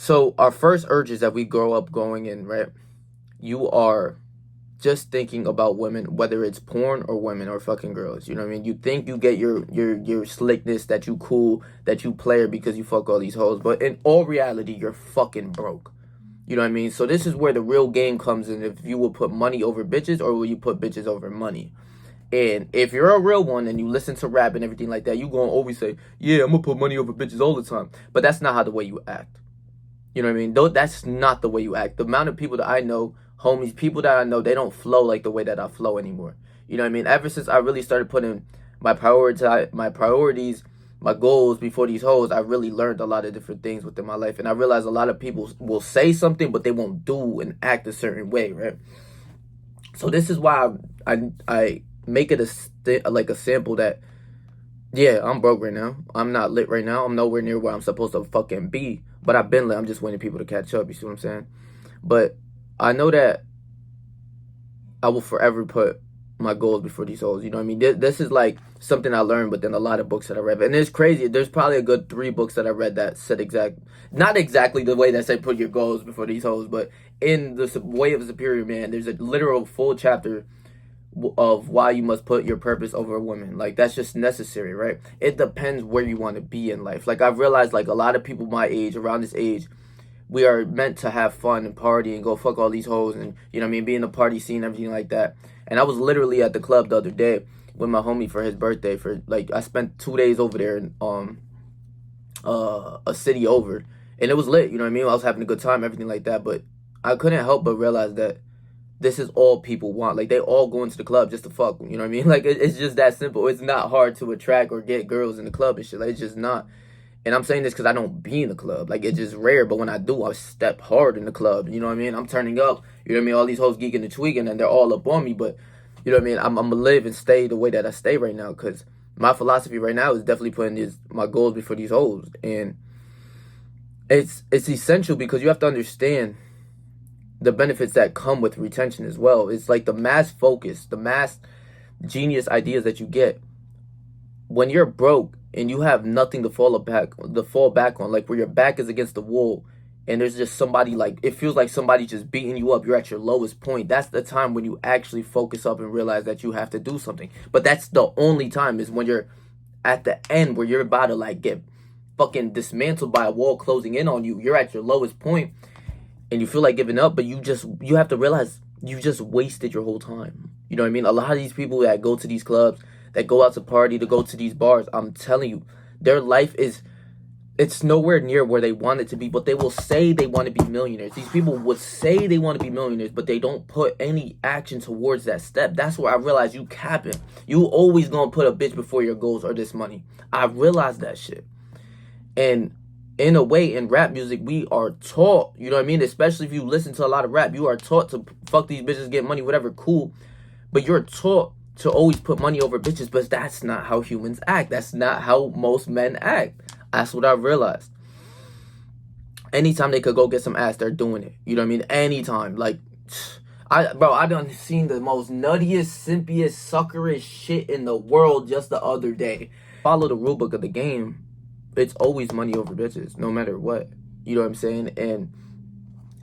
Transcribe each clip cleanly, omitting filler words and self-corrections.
So our first urges that we grow up going in, right? You are just thinking about women, whether it's porn or women or fucking girls. You know what I mean? You think you get your slickness, that you cool, that you player because you fuck all these hoes, but in all reality, you're fucking broke. You know what I mean? So this is where the real game comes in. If you will put money over bitches or will you put bitches over money? And if you're a real one and you listen to rap and everything like that, you gonna always say, "Yeah, I'm gonna put money over bitches all the time." But that's not how the way you act. You know what I mean? Though that's not the way you act. The amount of people that I know, homies, people that I know, they don't flow like the way that I flow anymore. You know what I mean? Ever since I really started putting my priorities, my goals before these hoes, I really learned a lot of different things within my life. And I realized a lot of people will say something, but they won't do and act a certain way, right? So this is why I make it like a sample that, yeah, I'm broke right now. I'm not lit right now. I'm nowhere near where I'm supposed to fucking be. But I've been lit. I'm just waiting people to catch up. You see what I'm saying? But I know that I will forever put my goals before these hoes. You know what I mean? This is like something I learned within a lot of books that I read. And it's crazy. There's probably a good 3 books that I read that said not exactly the way that say put your goals before these hoes, but in the way of a superior man, there's a literal full chapter of why you must put your purpose over a woman. Like, that's just necessary, right? It depends where you want to be in life. Like, I've realized, like, a lot of people my age, around this age, we are meant to have fun and party and go fuck all these hoes and, you know what I mean, be in the party scene, everything like that. And I was literally at the club the other day with my homie for his birthday. For like, I spent 2 days over there in a city over, and it was lit. You know what I mean? I was having a good time, everything like that. But I couldn't help but realize that this is all people want. Like, they all go into the club just to fuck. You know what I mean? Like, it's just that simple. It's not hard to attract or get girls in the club and shit. Like, it's just not. And I'm saying this because I don't be in the club. Like, it's just rare. But when I do, I step hard in the club. You know what I mean? I'm turning up. You know what I mean? All these hoes geeking and tweaking, and they're all up on me. But, you know what I mean? I'm going to live and stay the way that I stay right now. Because my philosophy right now is definitely putting my goals before these hoes. And it's essential because you have to understand the benefits that come with retention as well. It's like the mass focus, the mass genius ideas that you get when you're broke and you have nothing to fall back on, like where your back is against the wall and there's just somebody, like, it feels like somebody just beating you up. You're at your lowest point. That's the time when you actually focus up and realize that you have to do something. But that's the only time, is when you're at the end, where you're about to like get fucking dismantled by a wall closing in on you. You're at your lowest point and you feel like giving up, but you have to realize you just wasted your whole time. You know what I mean? A lot of these people that go to these clubs, that go out to party, to go to these bars, I'm telling you, their life it's nowhere near where they want it to be, but they will say they want to be millionaires. These people would say they want to be millionaires, but they don't put any action towards that step. That's where I realized you capping. You always gonna put a bitch before your goals or this money. I realized that shit. And in a way, in rap music, we are taught, you know what I mean? Especially if you listen to a lot of rap, you are taught to fuck these bitches, get money, whatever, cool. But you're taught to always put money over bitches, but that's not how humans act. That's not how most men act. That's what I realized. Anytime they could go get some ass, they're doing it. You know what I mean? Anytime. Like, I done seen the most nuttiest, simpiest, suckerish shit in the world just the other day. Follow the rule book of the game. It's always money over bitches, no matter what. You know what I'm saying? And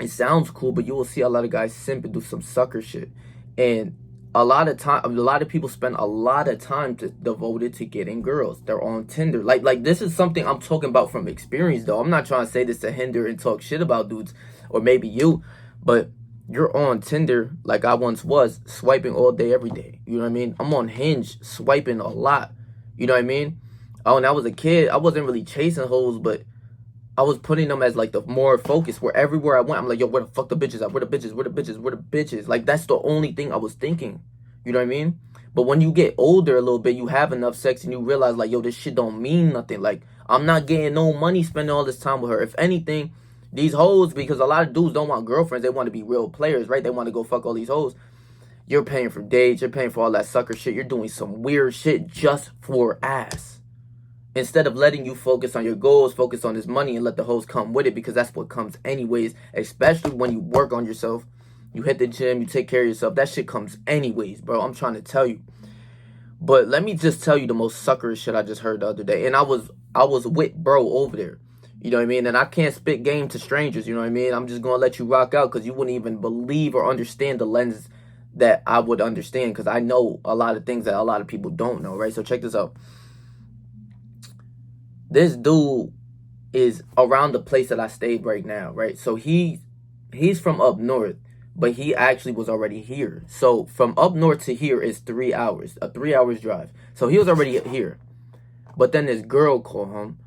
it sounds cool, but you will see a lot of guys simp and do some sucker shit. And a lot of people spend a lot of time devoted to getting girls. They're on Tinder. Like this is something I'm talking about from experience, though. I'm not trying to say this to hinder and talk shit about dudes, or maybe you, but you're on Tinder like I once was, swiping all day, every day. You know what I mean? I'm on Hinge, swiping a lot. You know what I mean? Oh, when I was a kid, I wasn't really chasing hoes, but I was putting them as like the more focus, where everywhere I went, I'm like, yo, where the fuck the bitches at? Where the bitches? Where the bitches? Where the bitches? Like, that's the only thing I was thinking. You know what I mean? But when you get older a little bit, you have enough sex and you realize, like, yo, this shit don't mean nothing. Like, I'm not getting no money spending all this time with her. If anything, these hoes, because a lot of dudes don't want girlfriends, they want to be real players, right? They want to go fuck all these hoes. You're paying for dates, you're paying for all that sucker shit, you're doing some weird shit just for ass. Instead of letting you focus on your goals, focus on this money, and let the hoes come with it, because that's what comes anyways, especially when you work on yourself. You hit the gym, you take care of yourself. That shit comes anyways, bro. I'm trying to tell you. But let me just tell you the most suckerish shit I just heard the other day. And I was with bro over there. You know what I mean? And I can't spit game to strangers, you know what I mean? I'm just gonna let you rock out because you wouldn't even believe or understand the lens that I would understand, because I know a lot of things that a lot of people don't know, right? So check this out. This dude is around the place that I stayed right now, right? So he's from up north, but he actually was already here. So from up north to here is 3 hours, a 3 hours drive. So he was already here. But then this girl called him,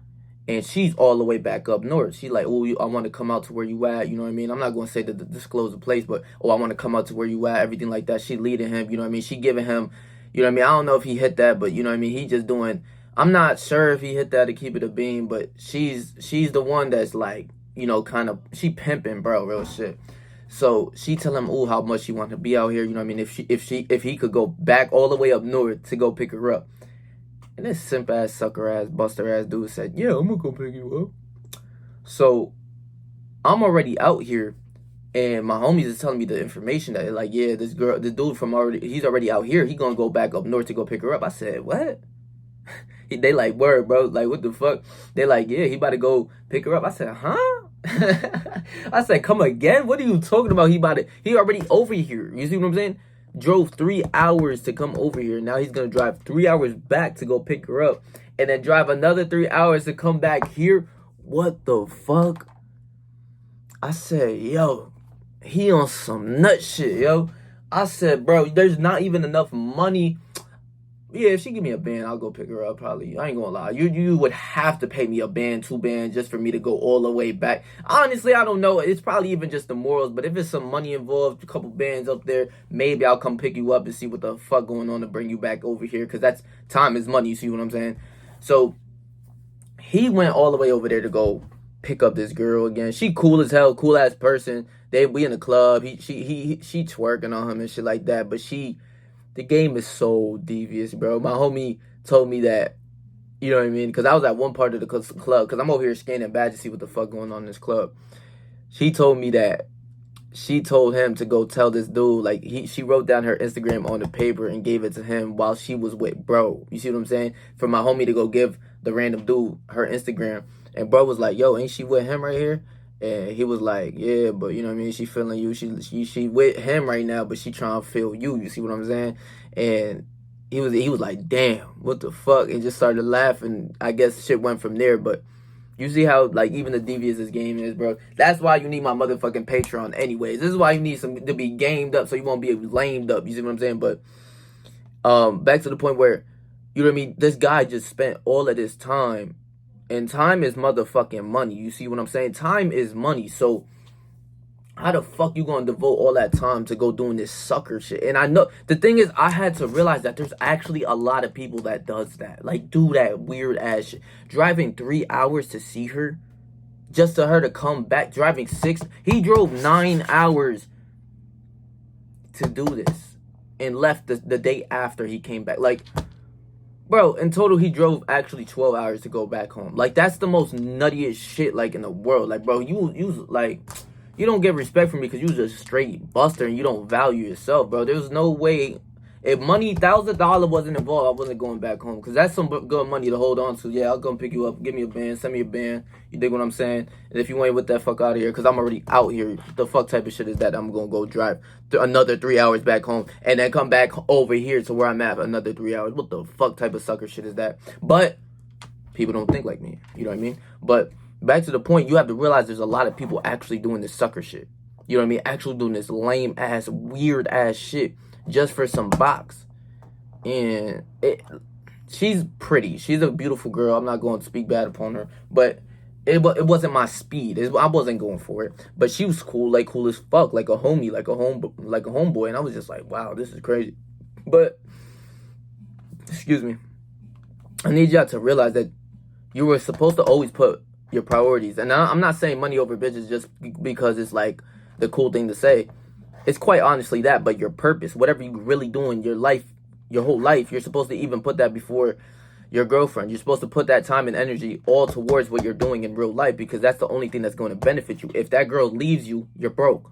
and she's all the way back up north. She's like, oh, I want to come out to where you at. You know what I mean? I'm not going to say that disclose the place, but, oh, I want to come out to where you at, everything like that. She leading him, you know what I mean? She giving him, you know what I mean? I don't know if he hit that, but, you know what I mean? He just doing, I'm not sure if he hit that to keep it a beam, but she's the one that's like, you know, kind of, she pimping, bro, real shit. So she tell him, oh, how much she want to be out here. You know what I mean? If he could go back all the way up north to go pick her up. And this simp ass, sucker ass, buster ass dude said, yeah, I'm gonna go pick you up. So I'm already out here, and my homies is telling me the information that, like, yeah, this dude from he's already out here. He gonna go back up north to go pick her up. I said, what? They like, word, bro. Like, what the fuck? They like, yeah, he about to go pick her up. I said, huh? I said, come again? What are you talking about? He already over here. You see what I'm saying? Drove 3 hours to come over here. Now he's gonna drive 3 hours back to go pick her up, and then drive another 3 hours to come back here. What the fuck? I said, yo, he on some nut shit, yo. I said, bro, there's not even enough money. Yeah, if she give me a band, I'll go pick her up, probably. I ain't gonna lie. You would have to pay me a band, 2 bands, just for me to go all the way back. Honestly, I don't know. It's probably even just the morals, but if it's some money involved, a couple bands up there, maybe I'll come pick you up and see what the fuck going on to bring you back over here, because that's time is money, you see what I'm saying? So he went all the way over there to go pick up this girl again. She cool as hell, cool ass person. We in the club. She twerking on him and shit like that, but the game is so devious, bro. My homie told me that, you know what I mean? Because I was at one part of the club, because I'm over here scanning badge to see what the fuck going on in this club. She told me that she told him to go tell this dude, like, she wrote down her Instagram on the paper and gave it to him while she was with bro. You see what I'm saying? For my homie to go give the random dude her Instagram. And bro was like, yo, ain't she with him right here? And he was like, yeah, but you know what I mean? She feeling you. She with him right now, but she trying to feel you. You see what I'm saying? And he was like, damn, what the fuck? And just started laughing. I guess shit went from there. But you see how, like, even the devious this game is, bro. That's why you need my motherfucking Patreon anyways. This is why you need to be gamed up so you won't be lamed up. You see what I'm saying? But back to the point where, you know what I mean? This guy just spent all of this time. And time is motherfucking money. You see what I'm saying? Time is money. So how the fuck you gonna devote all that time to go doing this sucker shit? And I know, the thing is, I had to realize that there's actually a lot of people that does that. Like, do that weird ass shit. Driving 3 hours to see her, just to her to come back. Driving 6. He drove 9 hours to do this. And left the day after he came back. Like, bro, in total, he drove actually 12 hours to go back home. Like, that's the most nuttiest shit, like, in the world. Like, bro, you like, you don't get respect from me because you just straight buster and you don't value yourself, bro. There's no way. If money, $1,000 wasn't involved, I wasn't going back home, because that's some good money to hold on to. Yeah, I'll come pick you up. Give me a band. Send me a band. You dig what I'm saying? And if you ain't with that, fuck out of here, because I'm already out here. The fuck type of shit is that? I'm going to go drive another 3 hours back home and then come back over here to where I'm at another 3 hours. What the fuck type of sucker shit is that? But people don't think like me. You know what I mean? But back to the point, you have to realize there's a lot of people actually doing this sucker shit. You know what I mean? Actually doing this lame ass, weird ass shit just for some box. And she's pretty. She's a beautiful girl. I'm not going to speak bad upon her, but it wasn't my speed. I wasn't going for it. But she was cool, like cool as fuck, like a homie, like a homeboy. And I was just like, wow, this is crazy. But excuse me, I need y'all to realize that you were supposed to always put your priorities. And I'm not saying money over bitches just because it's like the cool thing to say. It's quite honestly that, but your purpose, whatever you really doing, your life, your whole life, you're supposed to even put that before your girlfriend. You're supposed to put that time and energy all towards what you're doing in real life, because that's the only thing that's going to benefit you. If that girl leaves you, you're broke.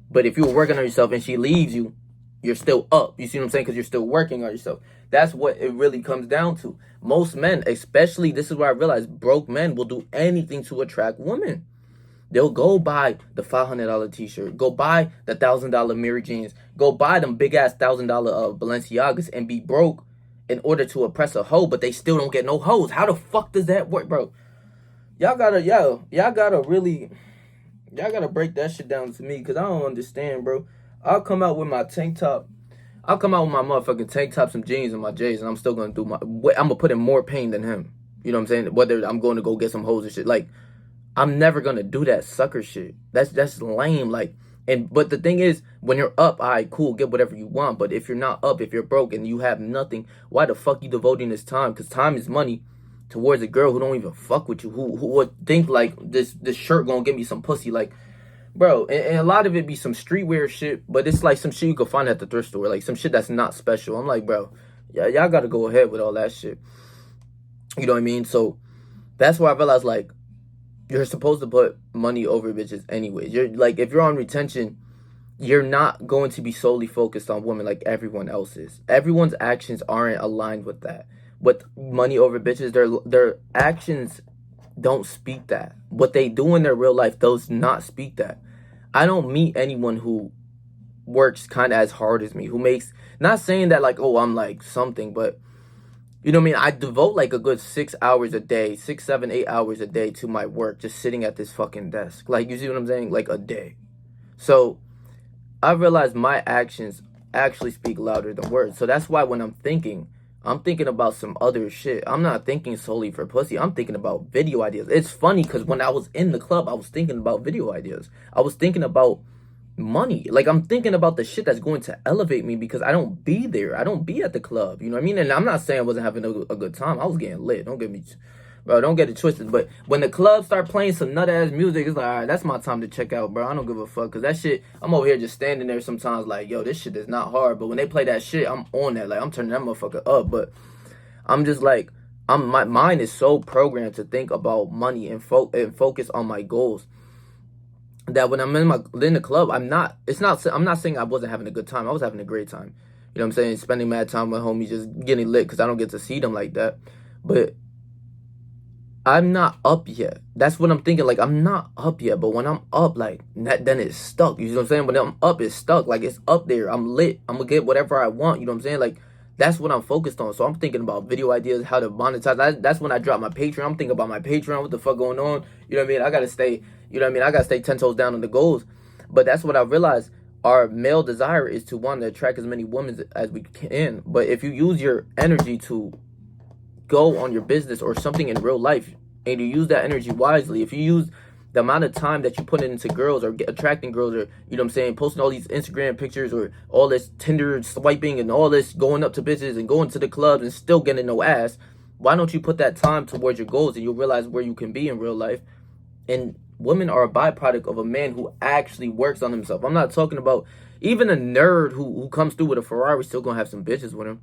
But if you were working on yourself and she leaves you, you're still up. You see what I'm saying? Because you're still working on yourself. That's what it really comes down to. Most men, especially, this is where I realized broke men will do anything to attract women. They'll go buy the $500 t-shirt, go buy the $1,000 Mary Jeans, go buy them big ass $1,000 Balenciagas and be broke in order to oppress a hoe, but they still don't get no hoes. How the fuck does that work, bro? Y'all gotta break that shit down to me, because I don't understand, bro. I'll come out with my tank top. I'll come out with my motherfucking tank top, some jeans, and my J's, and I'm still gonna do I'm gonna put in more pain than him. You know what I'm saying? Whether I'm going to go get some hoes and shit. Like, I'm never gonna do that sucker shit. That's lame. Like, but the thing is, when you're up, all right, cool, get whatever you want. But if you're not up, if you're broke and you have nothing, why the fuck you devoting this time? Because time is money towards a girl who don't even fuck with you, who would think like this shirt gonna give me some pussy. Like, bro, and a lot of it be some streetwear shit, but it's like some shit you could find at the thrift store, like some shit that's not special. I'm like, bro, yeah, y'all gotta go ahead with all that shit. You know what I mean? So that's why I realized, like, you're supposed to put money over bitches anyways. You're like, if you're on retention, you're not going to be solely focused on women like everyone else is. Everyone's actions aren't aligned with that. With money over bitches, their actions don't speak that. What they do in their real life does not speak that. I don't meet anyone who works kind of as hard as me, who makes, not saying that like, oh, I'm like something, but you know what I mean? I devote like a good 6 hours a day, 6, 7, 8 hours a day to my work, just sitting at this fucking desk. Like, you see what I'm saying? Like, a day. So I realized my actions actually speak louder than words. So that's why when I'm thinking about some other shit. I'm not thinking solely for pussy. I'm thinking about video ideas. It's funny because when I was in the club, I was thinking about video ideas. I was thinking about money. Like, I'm thinking about the shit that's going to elevate me, because I don't be there. I don't be at the club. You know what I mean? And I'm not saying I wasn't having a good time. I was getting lit. Don't get it twisted. But when the club start playing some nut ass music, it's like, all right, that's my time to check out, bro. I don't give a fuck, because that shit, I'm over here just standing there sometimes like, yo, this shit is not hard. But when they play that shit, I'm on that. Like, I'm turning that motherfucker up. But I'm just like, my mind is so programmed to think about money and focus on my goals, that when I'm in the club, I'm not saying I wasn't having a good time. I was having a great time. You know what I'm saying? Spending mad time with homies, just getting lit, because I don't get to see them like that. But I'm not up yet. That's what I'm thinking. Like, I'm not up yet. But when I'm up, like, then it's stuck. You know what I'm saying? When I'm up, it's stuck. Like, it's up there. I'm lit. I'm gonna get whatever I want. You know what I'm saying? Like, that's what I'm focused on. So I'm thinking about video ideas, how to monetize. That's when I drop my Patreon. I'm thinking about my Patreon. What the fuck going on? You know what I mean? I gotta stay. You know what I mean? I gotta stay 10 toes down on the goals. But that's what I realized. Our male desire is to want to attract as many women as we can. But if you use your energy to go on your business or something in real life, and you use that energy wisely, if you use the amount of time that you put into girls, or attracting girls, or, you know what I'm saying, posting all these Instagram pictures, or all this Tinder swiping, and all this going up to bitches and going to the clubs and still getting no ass, why don't you put that time towards your goals, and you'll realize where you can be in real life. And women are a byproduct of a man who actually works on himself. I'm not talking about even a nerd who comes through with a Ferrari still gonna have some bitches with him.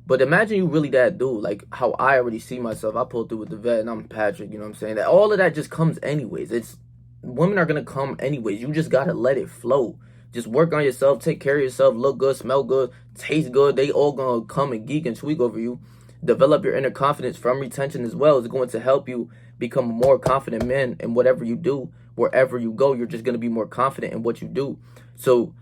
But imagine you really that dude, like how I already see myself. I pulled through with the vet, and I'm Patrick, you know what I'm saying? That all of that just comes anyways. Women are gonna come anyways. You just gotta let it flow. Just work on yourself, take care of yourself, look good, smell good, taste good. They all gonna come and geek and tweak over you. Develop your inner confidence from retention as well. It's going to help you become a more confident man in whatever you do. Wherever you go, you're just gonna be more confident in what you do. So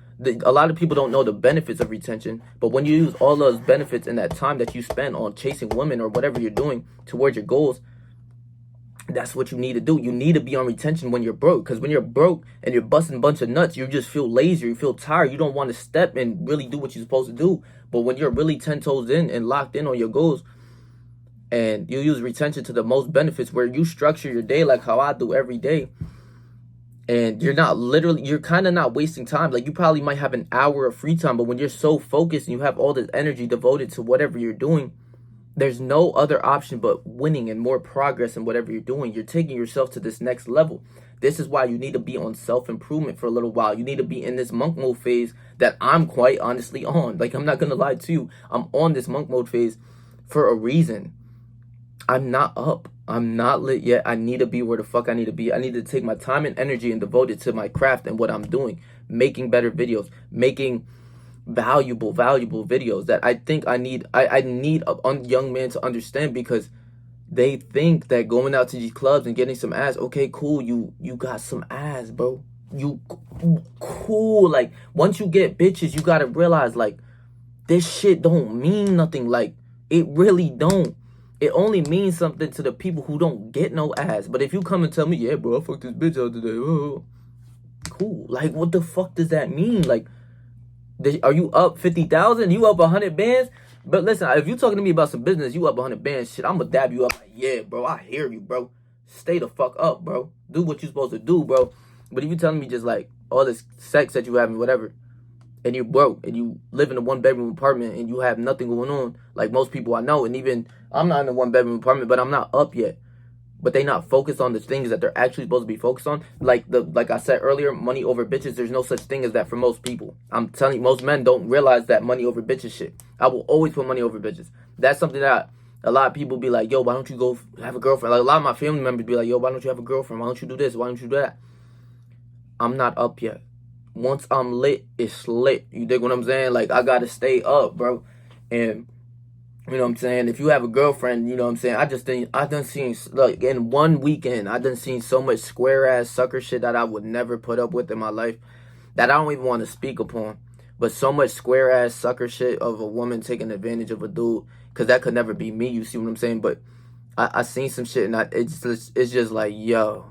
a lot of people don't know the benefits of retention, but when you use all those benefits in that time that you spend on chasing women or whatever you're doing towards your goals, that's what you need to do. You need to be on retention when you're broke, because when you're broke and you're busting a bunch of nuts, you just feel lazy, you feel tired, you don't want to step and really do what you're supposed to do. But when you're really 10 toes in and locked in on your goals, and you use retention to the most benefits, where you structure your day like how I do every day, and you're kind of not wasting time. Like, you probably might have an hour of free time, but when you're so focused and you have all this energy devoted to whatever you're doing, there's no other option but winning and more progress in whatever you're doing. You're taking yourself to this next level. This is why you need to be on self-improvement for a little while. You need to be in this monk mode phase that I'm quite honestly on. Like, I'm not going to lie to you. I'm on this monk mode phase for a reason. I'm not up. I'm not lit yet. I need to be where the fuck I need to be. I need to take my time and energy and devote it to my craft and what I'm doing. Making better videos. Making valuable videos that I think I need a young man to understand, because they think that going out to these clubs and getting some ass, okay, cool, you got some ass, bro. You cool. Like, once you get bitches, you gotta realize, like, this shit don't mean nothing. Like, it really don't. It only means something to the people who don't get no ass. But if you come and tell me, yeah, bro, I fucked this bitch out today, oh, cool. Like, what the fuck does that mean? Like, are you up 50,000? You up 100 bands? But listen, if you talking to me about some business, you up 100 bands, shit, I'm gonna dab you up. Like, yeah, bro, I hear you, bro. Stay the fuck up, bro. Do what you supposed to do, bro. But if you telling me just like all this sex that you having, whatever, and you broke and you live in a 1-bedroom apartment and you have nothing going on, like most people I know, and even I'm not in a 1-bedroom apartment, but I'm not up yet. But they not focused on the things that they're actually supposed to be focused on. Like I said earlier, money over bitches. There's no such thing as that for most people. I'm telling you, most men don't realize that money over bitches shit. I will always put money over bitches. That's something that a lot of people be like, yo, why don't you go have a girlfriend? Like, a lot of my family members be like, yo, why don't you have a girlfriend? Why don't you do this? Why don't you do that? I'm not up yet. Once I'm lit, it's lit. You dig what I'm saying? Like, I gotta stay up, bro. And you know what I'm saying? If you have a girlfriend, you know what I'm saying? I done seen, like, in one weekend, I done seen so much square-ass sucker shit that I would never put up with in my life that I don't even want to speak upon. But so much square-ass sucker shit of a woman taking advantage of a dude, because that could never be me, you see what I'm saying? But I seen some shit, and it's just like, yo,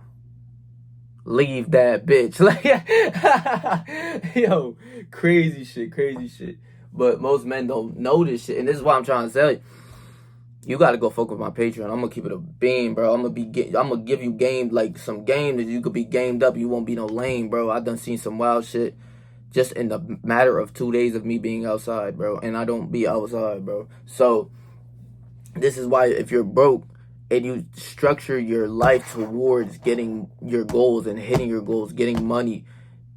leave that bitch. Like, yo, crazy shit. But most men don't know this shit. And this is why I'm trying to tell you. You gotta go fuck with my Patreon. I'm gonna keep it a beam, bro. I'm gonna give you game, like some game that you could be gamed up. You won't be no lame, bro. I done seen some wild shit just in the matter of 2 days of me being outside, bro. And I don't be outside, bro. So this is why, if you're broke and you structure your life towards getting your goals and hitting your goals, getting money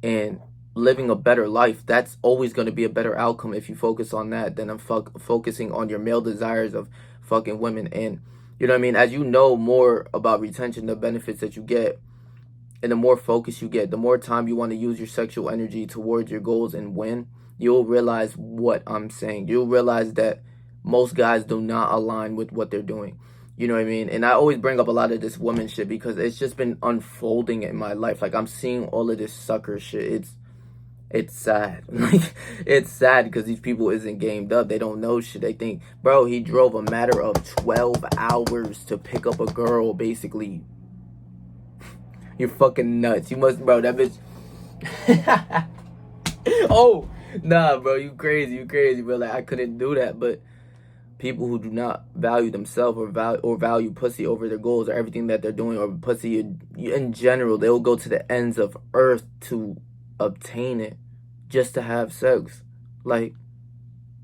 and living a better life, that's always going to be a better outcome if you focus on that than focusing on your male desires of fucking women. And you know what I mean, as you know more about retention, the benefits that you get, and the more focus you get, the more time you want to use your sexual energy towards your goals and win, you'll realize what I'm saying. You'll realize that most guys do not align with what they're doing. You know what I mean? And I always bring up a lot of this woman shit because it's just been unfolding in my life. Like, I'm seeing all of this sucker shit. It's sad. Like, it's sad because these people isn't gamed up. They don't know shit. They think, bro, he drove a matter of 12 hours to pick up a girl, basically. You're fucking nuts. You must, bro, that bitch. Oh, nah, bro, you crazy, bro. Like, I couldn't do that. But people who do not value themselves or value pussy over their goals or everything that they're doing, or pussy in general, they will go to the ends of earth to obtain it just to have sex. Like,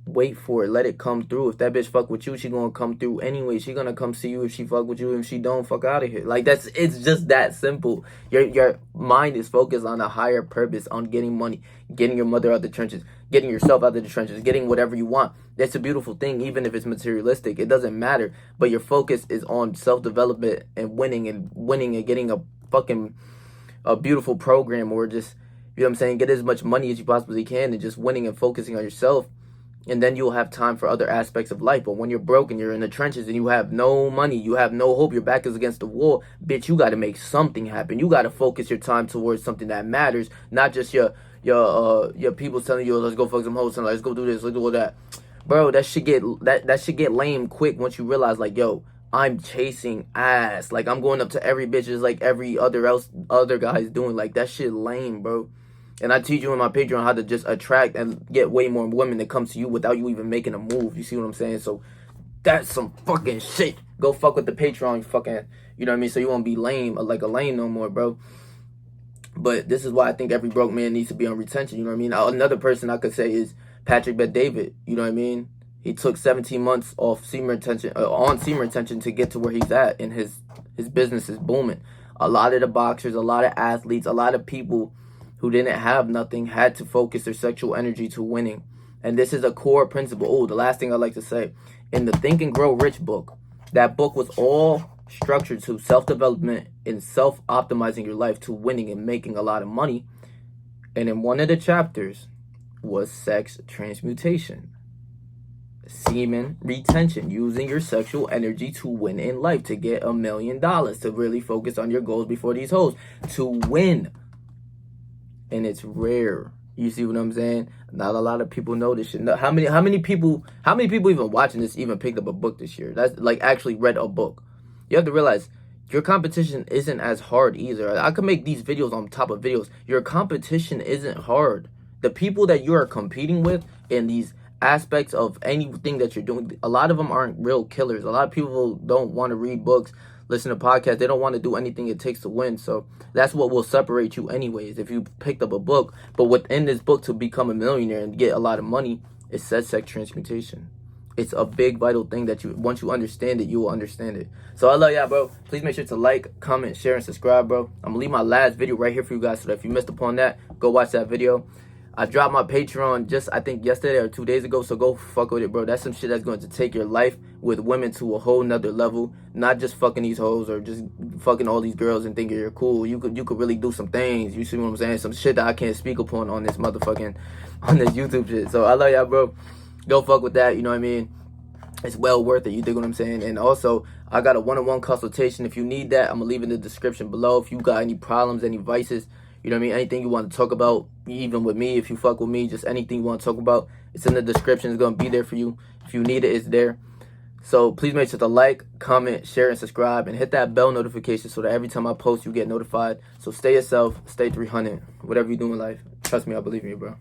wait for it, let it come through. If that bitch fuck with you, she gonna come through anyway. She gonna come see you. If she fuck with you, if she don't, fuck out of here. Like, it's just that simple. Your mind is focused on a higher purpose, on getting money, getting your mother out the trenches, getting yourself out of the trenches, getting whatever you want. That's a beautiful thing, even if it's materialistic. It doesn't matter. But your focus is on self-development and winning and getting a beautiful program, or just, you know what I'm saying, get as much money as you possibly can, and just winning and focusing on yourself. And then you'll have time for other aspects of life. But when you're broke and you're in the trenches and you have no money, you have no hope, your back is against the wall, bitch, you got to make something happen. You got to focus your time towards something that matters, not just your people telling you, let's go fuck some hoes, and let's go do this, let's do all that. Bro, that shit get lame quick once you realize, like, yo, I'm chasing ass. Like, I'm going up to every bitch just like every other guy's doing. Like, that shit lame, bro. And I teach you in my Patreon how to just attract and get way more women that come to you without you even making a move. You see what I'm saying? So that's some fucking shit. Go fuck with the Patreon, fucking, you know what I mean? So you won't be lame, like a lame no more, bro. But this is why I think every broke man needs to be on retention, you know what I mean? Another person I could say is Patrick Bet-David, you know what I mean? He took 17 months off semen retention to get to where he's at, and his business is booming. A lot of the boxers, a lot of athletes, a lot of people who didn't have nothing had to focus their sexual energy to winning. And this is a core principle. Oh, the last thing I'd like to say. In the Think and Grow Rich book, that book was all structured to self-development and self-optimizing your life to winning and making a lot of money. And in one of the chapters, was sex transmutation. Semen retention, using your sexual energy to win in life, to get $1 million, to really focus on your goals before these hoes, to win. And it's rare. You see what I'm saying? Not a lot of people know this shit. How many people even watching this even picked up a book this year? That's like actually read a book. You have to realize your competition isn't as hard either. I could make these videos on top of videos. Your competition isn't hard. The people that you are competing with in these aspects of anything that you're doing, a lot of them aren't real killers. A lot of people don't want to read books, listen to podcasts. They don't want to do anything it takes to win. So that's what will separate you anyways. If you picked up a book, but within this book, to become a millionaire and get a lot of money, it says sex transmutation. It's a big vital thing that once you understand it, you will understand it. So I love y'all, bro. Please make sure to like, comment, share, and subscribe, bro. I'm gonna leave my last video right here for you guys, so that if you missed upon that, go watch that video. I dropped my Patreon just, I think, yesterday or 2 days ago, so go fuck with it, bro. That's some shit that's going to take your life with women to a whole nother level. Not just fucking these hoes or just fucking all these girls and thinking you're cool. You could really do some things. You see what I'm saying? Some shit that I can't speak upon on this motherfucking, on this YouTube shit. So I love y'all, bro. Go fuck with that, you know what I mean? It's well worth it, you dig what I'm saying? And also, I got a one-on-one consultation. If you need that, I'm gonna leave in the description below. If you got any problems, any vices, you know what I mean, anything you want to talk about, even with me, if you fuck with me, just anything you want to talk about, it's in the description. It's gonna be there for you. If you need it, it's there. So please make sure to like, comment, share, and subscribe, and hit that bell notification so that every time I post, you get notified. So stay yourself, stay 300, whatever you do in life. Trust me, I believe in you, bro.